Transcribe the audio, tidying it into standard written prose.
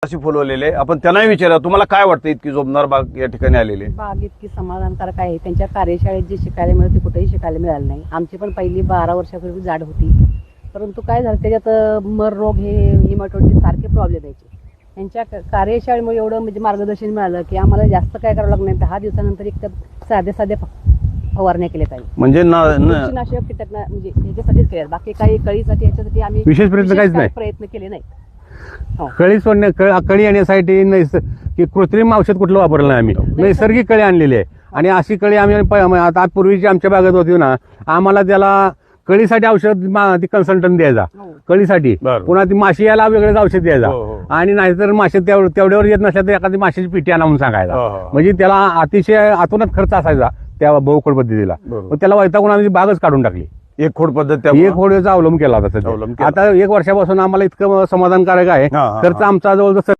अशी फुलवलेले आपण त्यांनाही विचारा तुम्हाला काय वाटतं इतकी जोमदार बाग या ठिकाणी आलेली आहे? बाग इतकी समाधानकारक आहे. त्यांच्या कार्यशाळेत जे शिकायला मिळत ते कुठेही शिकायला मिळालं नाही. आमची पण पहिली 12 वर्षापूर्वी झाड होती, परंतु काय झालं त्याच्यात मर रोग हे हिमॅटोडचे सारखे प्रॉब्लेम यायचे. त्यांच्या कार्यशाळेमुळे एवढं म्हणजे मार्गदर्शन मिळालं की आम्हाला जास्त काय करावं लागणार. 10 दिवसानंतर एक साधे फवारण्या केल्या पाहिजे. म्हणजे बुरशीनाशक कीटकनाशक म्हणजे ह्याच्यासाठीच केल्या. बाकी काही कळीसाठी ह्याच्यासाठी आम्ही विशेष प्रयत्न काहीच नाही. प्रयत्न केले नाही. कळी सोडण्या कळी येण्यासाठी की कृत्रिम औषध कुठलं वापरलं नाही आम्ही. नैसर्गिक कळी आणलेली आहे. आणि अशी कळी आम्ही आता पूर्वीची आमच्या बागेत होती ना, आम्हाला त्याला कळीसाठी औषध ती कन्सल्टंट द्यायचा कळीसाठी. पुन्हा ती माशी यायला वेगळंच औषध द्यायचा. आणि नाहीतर माशी तेवढ्यावर येत नसल्या तर एखादी माशीची पिटी आणा म्हणून सांगायचा. म्हणजे त्याला अतिशय आतूनच खर्च असायचा त्या बहुखोड पद्धतीला. त्याला वैतागून आम्ही बागच काढून टाकली. एक खोड पद्धत एक खोडचा अवलंब केला होता. आता 1 वर्षापासून आम्हाला इतकं समाधानकारक आहे. खर्च आमचा जवळ